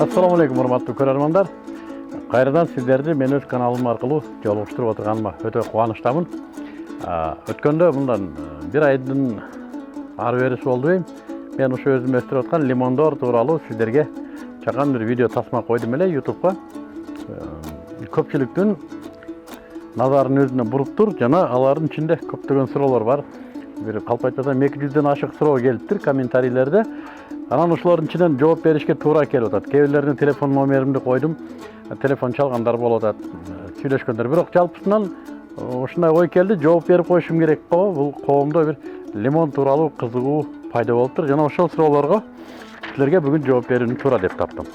Assalamu alaikum урматтуу көрөрмандар. Кайрадан сиздерди мен өз каналым аркылуу жолугуштуруп отурганыма өтө кубанычтамын. Өткөндө мындан бир айдын ары берisi болду дейм. Мен ушу өзүм өстүрүп аткан лимондор тууралуу сиздерге чакан бир видео тасма койдум эле YouTube'га. Көпчүлүктүн назарын өзүнө буруптур жана алардын ичинде көптөгөн суроолор бар. Бир калп айтпасам 200дөн ашык суроо келиптир комментарийлерде. Анан ушулардын ичинен жооп беришке туура келип атат. Кээ бирлердин телефон номеримди койдум. Телефон чалгандар болуп атат, сүйлөшкөндөр. Бирок жалпысынан ушундай ой келди, жооп берип коюшум керек го. Бул коомдо бир лимон тууралуу кызыгуу пайда болуптур. Жана ошол суроолорго силерге бүгүн жооп берүүнү туура деп таптым.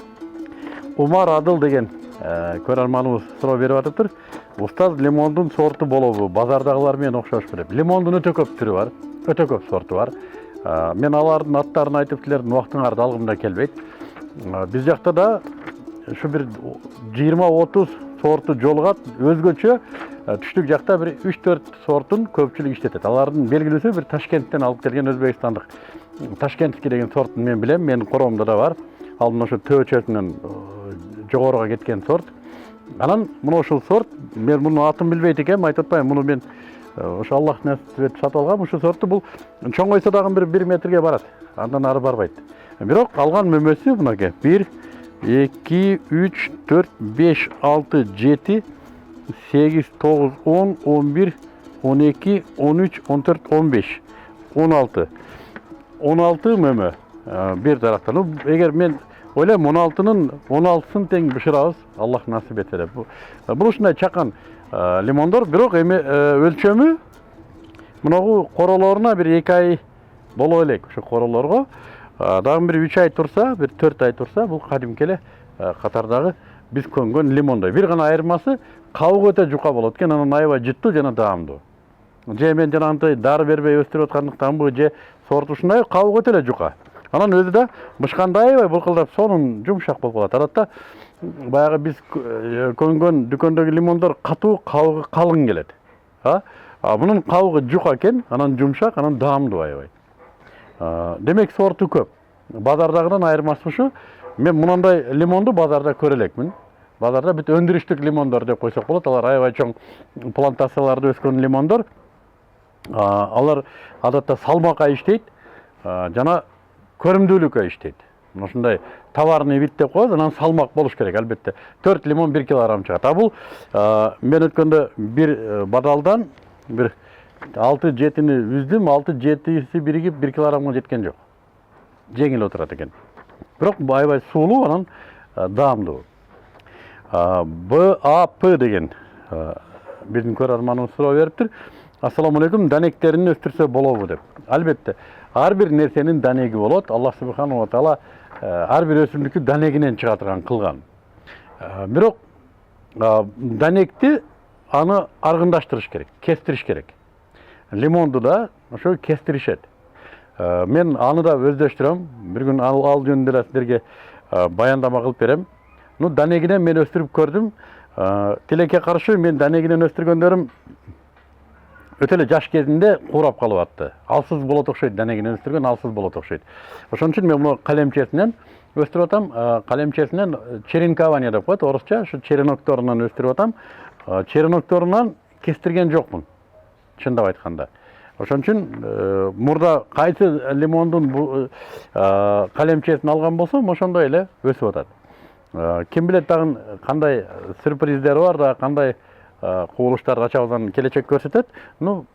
Умар Адыл деген көрөрманыбыз суроо берип атыптыр. Устаз, лимондун сорту болобу? Базардагылар менен окшош белем. Лимондун өтө көп түрү бар, өтө көп сорту бар. Мен алардын аттарын айтып силердин убактыңарды алгым да келбейт. Биз жакта да ушу бир 20-30 сорту жолугат, өзгөчө түштүк жакта бир 3-4 сортун көпчүлүк иштетет. Алардын белгилүүсү бир Ташкенттен алып келген өзбекстандык Ташкентский деген сортун мен билем, менин короомдо да бар. Ал мына ошо төбөчөсүнөн жогоруга кеткен сорт. Анан мына ушул сорт, мен мунун атын билбейт экенмин, айтып атпайм, муну мен ошо Аллах насип этип сатып алгам. Ушул сорту бул чоңойсо дагы бир 1 метрге барат. Андан ары барбайт. Бирок алган мөмөсү мынакей. 1, 2, 3, 4, 5, 6, 7, 8, 9, 10, 11, 12, 13, 14, 15, 16. 16 мөмө бир тараптан. Эгер мен ойлойм 16сын тең бышырабыз, Аллах насип этсе деп. Бул ушундай чакан лимондор, бирок эми өлчөмү мынагу королоруна бир 2 ай боло элек. Ошо королорго дагы бир 3 ай турса, бир 4 ай турса, бул кадимки эле катардагы биз көнгөн лимондой. Бир гана айырмасы кабыгы өтө жука болот экен, анан аябай жыттуу жана даамдуу. Же мен жанагындай дары бербей өстүрүп аткандыктанбы, же сорт ушундай, кабыгы өтө эле жука. Анан өзү да бышканда аябай булкылдап, сонун жумшак болуп калат. Адатта баягы биз көнгөн дүкөндөгү лимондор катуу, кабыгы калың келет. Мунун кабыгы жука экен, анан жумшак, анан даамдуу аябай. Демек сорту көп. Базардагыдан айырмасы ушу. Мен мындай лимонду базарда көрө элекмин. Базарда бүт өндүрүштүк лимондор деп койсок болот. Алар аябай чоң плантацияларда өскөн лимондор. Алар адатта салмакка иштейт, жана көрүмдүүлүккө иштейт. Ушундай товарный вид деп коет, анан салмак болуш керек, албетте. 4 лимон 1 килограмм чыгат. Бул мен өткөндө бир бадалдан бир 6-7-ни үздүм, 6-7-си биригип 1 килограммга жеткен жок. Жеңил отурат экен. Бирок аябай суулуу, анан даамдуу. БАП деген биздин көрөрманыбыз суроо бериптир. Ассаламу алейкум, данектерин өстүрсө болобу деп. Албетте, ар бир нерсенин данеги болот. Аллах субханаху ва таала ар бир өсүмдүктү данегинен чыгартырган кылган. Бирок данекти аны аргындаштырыш керек, кестириш керек. Лимонду да ошо кестиришет. Мен аны да өздөштүрөм. Бир күн ал жөнүндө да силерге баяндама кылып берем. Данегинен мен өстүрүп көрдүм. Тилекке каршы мен данегинен өстүргөндөрүм өтө эле жаш кезинде куурап калып атты. Алсыз болот окшойт, данегинен өстүргөн алсыз болот окшойт. Ошон үчүн мен муну калемчесинен өстүрүп атам. Калемчесинен черенкование деп коет орусча, ошо черенокторунан өстүрүп атам. Черенокторунан кестирген жокмун, чындап айтканда. Ошон үчүн мурда кайсы лимондун калемчесин алган болсом, ошондой эле өсүп атат. Ким билет дагы кандай сюрприздер бар да, кандай кубулуштар ачабыздан келечек көрсөтөт.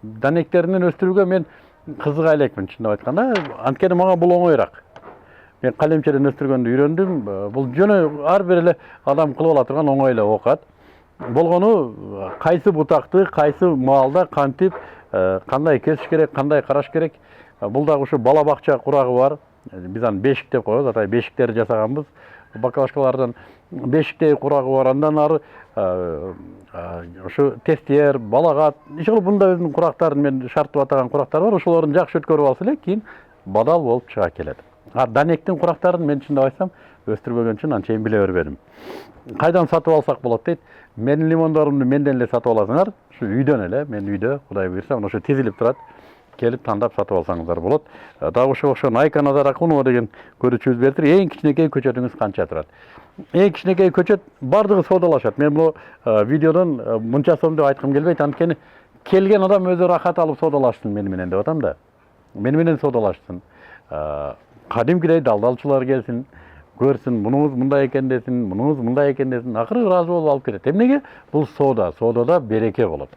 Данектеринен өстүрүүгө мен кызыга элекмин, чындап айтканда. Анткени мага бул оңоюраак. Мен калемчеден өстүргөндү үйрөндүм. Бул жөнө ар бир эле адам кылып ала турган оңой эле окат. Болгону кайсы бутакты, кайсы маалда кантип, кандай кесиш керек, кандай караш керек. Бул дагы ушу бала бакча курагы бар. Биз аны бешик деп коебуз, атай бешиктерди жасаганбыз. Бакалашкалардан бешиктеги курагы бар. Андан ары ошо тестер, балагат, иши бунда өзүнүн курактарын мен шарттап атаган курактар бар. Ошолорун жакшы өткөрүп алса эле, кийин бадал болуп чыга келет. Данектин курактарын мен чындап айтсам өстүрбөгөн үчүн анчейин биле бербедим. Кайдан сатып алсак болот дейт. Менин лимондорумду менден эле сатып аласыңар. Ушу үйдөн эле, мен үйдө, Кудай буйрса, ошо тизилип турат. келип тандап сатып алсаңыздар болот. Дагы ошого окшогон Айка Назар Акунова деген көрүүчүбүз бериптир. Эң кичинекей көчөтүңүз канча турат? Эң кичинекей көчөт бардыгы соодалашат. Мен бул видеодон мынча сом деп айткым келбейт, анткени келген адам өзү рахат алып соодалашсын менен деп атам да. Менен соодалашсын. Кадимкидей далдалчылар келсин, көрсүн, мунуңуз мындай экен десин, мунуңуз мындай экен десин, акыры ыраазы болуп алып кетет. Эмнеге? Бул соода, соодада береке болот.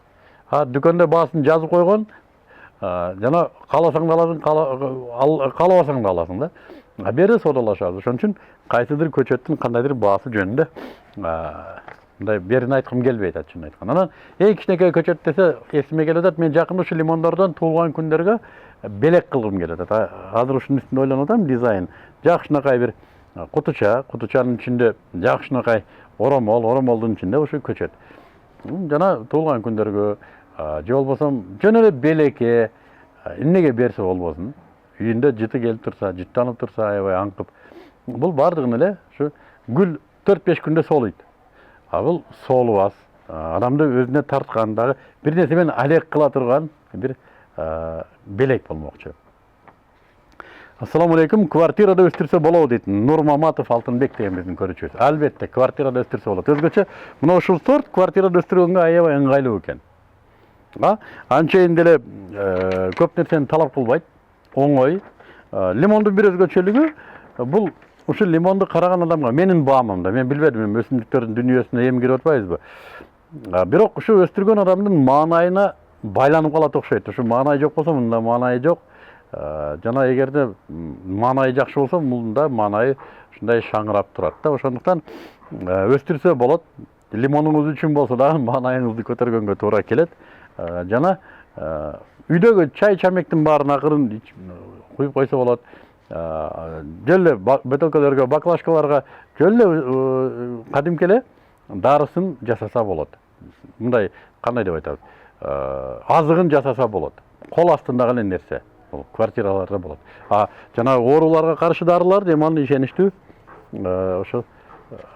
Дүкөндө баасын жазып койгон, жана кааласаң да аласың, каалабасаң да аласың да. Бери соодалашабыз. Ошон үчүн кайсыдыр көчөттүн кандайдыр баасы жөнүндө мындай берин айткым келбейт, ачыгын айтканда. Анан эң кичинекей көчөт десе эсиме келип атат. Мен жакында ушу лимондордон туулган күндөргө белек кылгым келип атат. Азыр ушунун үстүндө ойлонуп атам, дизайн. Жакшынакай бир кутучанын ичинде жакшынакай оромолдун ичинде ушу көчөт. Жана туулган күндөргө же болбосо жөн эле белекке эмнеге берсе болбосун. Үйүндө жыты келип турса, жыттанып турса, аябай аңкып. Бул бардыгын эле ушу гүл 4-5 күндө соолойт. Бул соолубас, адамды өзүнө тарткан, дагы бир нерсе менен алек кыла турган бир белек болмокчу. Ассаламу алейкум. Квартирада өстүрсө болобу дейт Нур Маматов Алтынбек деген биздин көрүүчүбүз. Албетте, квартирада өстүрсө болот. Өзгөчө мына ушул сорт квартирада өстүргөнгө аябай ыңгайлуу экен. Анчейин деле көп нерсени талап кылбайт, оңой. Лимондун бир өзгөчөлүгү бул ушул лимонду караган адамга менин баамымда, мен билбедим, өсүмдүктөрдүн дүнүйөсүнө эми кирип атпайбызбы. Бирок ушу өстүргөн адамдын маанайына байланып калат окшойт. Ушу маанай жок болсо мында маанайы жок. Жана эгерде маанайы жакшы болсо мында маанайы ушундай шаңырап турат да. Ошондуктан өстүрсө болот. Лимонуңуз үчүн болсо дагы маанайыңызды көтөргөнгө туура келет. Жана үйдөгү чай чамектин баарын акырын куюп койсо болот. Жөллө бөтөлкөлөргө, баклажкаларга жөллө кадимки эле дарысын жасаса болот. Мындай кандай деп айтабыз? Азыгын жасаса болот. Кол астындагы эле нерсе. Бул квартираларда болот. Жана ооруларга каршы дарыларды эми аны ишеничтүү ошо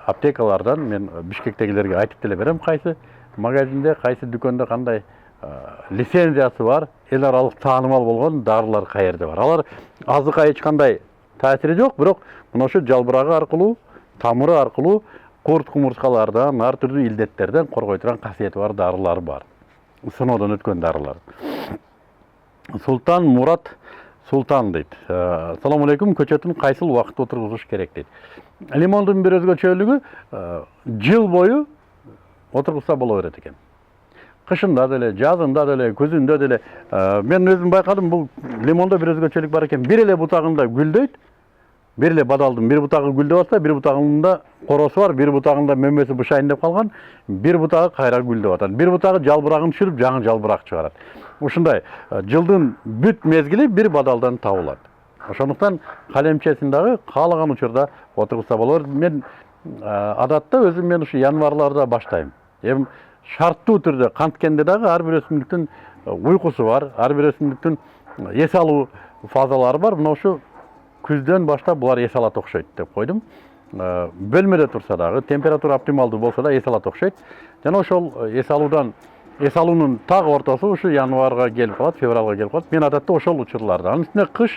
аптекалардан мен Бишкектегилерге айтып деле берем, кайсы магазинде, кайсы дүкөндө кандай лицензиясы бар, эл аралык таанымал болгон дарылар каерде бар. Алар азыкка эч кандай таасири жок, бирок мына ошо жалбырагы аркылуу, тамыры аркылуу курт кумурскалардан, ар түрдүү илдеттерден коргой турган касиети бар дарылар бар. Сыноодон өткөн дарылар. Султан Мурат Султан дейт. Ассаламу алейкум, көчөтүн кайсыл убакытта отургузуш керек дейт. Лимондун бир өзгөчөлүгү жыл бою отургузса боло берет экен. Кышында деле, жазында деле, күзүндө деле. Мен өзүм байкадым, бул лимондо бир өзгөчөлүк бар экен. Бир эле бутагында гүлдөйт. Бир эле бадалдын бир бутагы гүлдөп атса, бир бутагында коросу бар, бир бутагында мөмөсү бышайын деп калган, бир бутагы кайра гүлдөп атат. Бир бутагы жалбырагын түшүрүп, жаңы жалбырак чыгарат. Ушундай жылдын бүт мезгили бир бадалдан табылат. Ошондуктан калемчесин дагы каалаган учурда отургузса болот. Мен адатта өзүм мен ушу январларда баштайм. Эми шарттуу түрдө канткенде дагы ар бир өсүмдүктүн уйкусу бар, ар бир өсүмдүктүн эс алуу фазалары бар. Мына ушу күздөн баштап булар эс алат окшойт деп койдум. Бөлмөдө турса дагы, температура оптималдуу болсо да эс алат окшойт. Жана ошол эс алуунун так ортосу ушу январга келип калат, февралга келип калат. Мен адатта ошол учурларда. Анын үстүнө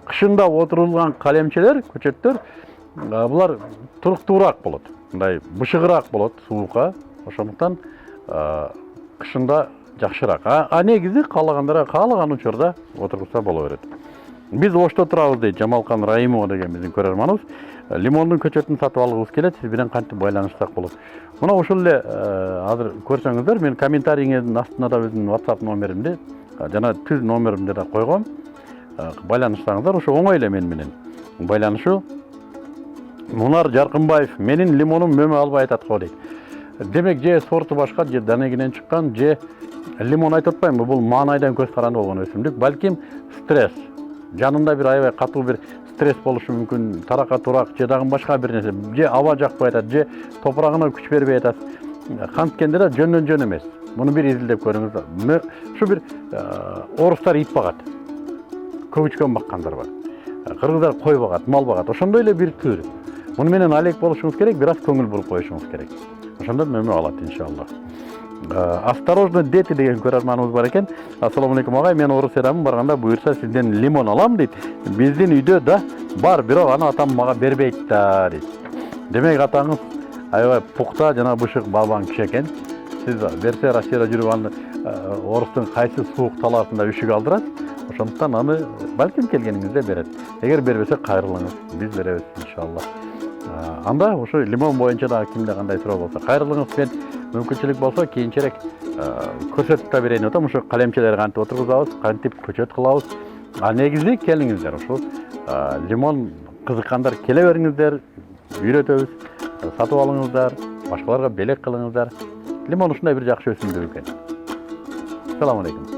кышында отурулган калемчелер, көчөттөр, булар туруктуураак болот. Мындай бышыгыраак болот суукка. Ошондуктан кышында жакшыраак. Негизи каалагандарга каалаган учурда отургузса боло берет. Биз Ошто турабыз дейт Жамалкан Раимова деген биздин көрөрманыбыз. Лимондун көчөтүн сатып алгыбыз келет, сиз менен кантип байланышсак болот. Мына ушул эле азыр көрсөңүздөр, мен комментарийиңиздин астына да өзүмдүн WhatsApp номеримди жана түз номеримди да койгом. Байланышсаңыздар, ошо оңой эле мен менен байланышуу. Мунар Жаркынбаев, менин лимонум мөмө албай атат го дейт. Демек же сорту башка, же данегинен чыккан, же лимон айтып атпаймынбы, бул маанайдан көз каранды болгон өсүмдүк. Балким стресс, жанында бир аябай катуу бир стресс болушу мүмкүн, таракатурак же дагы башка бир нерсе, же аба жакпай атат, же топурагына күч бербей атат. Канткенде да жөндөн жөн эмес. Муну бир изилдеп көрүңүз. Ушу бир орустар ит багат. Көбүчкөн баккандар бар. Кыргыздар кой багат, мал багат. Ошондой эле бир түр. Муну менен алек болушуңуз керек, бир аз көңүл буруп коюшуңуз керек. Ошондо мөмө алат иншалла. Осторожно, дети деген көрөрманыбыз бар экен. Ассаламу алейкум агай, мен орус эрамын, барганда буюрса сизден лимон алам дейт. Биздин үйдө да бар, бирок аны атам мага бербейт да дейт. Демек атаңыз аябай пукта жана бышык балбан киши экен. Сиз берсе Россияда жүрүп аны орустун кайсы суук талаасында үшүк алдырасыз, ошондуктан аны балким келгениңизде берет. Эгер бербесе кайрылыңыз, биз беребиз иншалла. Анда ошо лимон боюнча да кимде кандай суроо болсо кайрылыңыз, мен мүмкүнчүлүк болсо кийинчерээк көрсөтүп да берейин атам. Ошо калемчелерди кантип отургузабыз, кантип көчөт кылабыз. Негизи келиңиздер, ушул лимон кызыккандар келе бериңиздер, үйрөтөбүз, сатып алыңыздар, башкаларга белек кылыңыздар. Лимон ушундай бир жакшы өсүмдүк экен. Assalamu alaikum.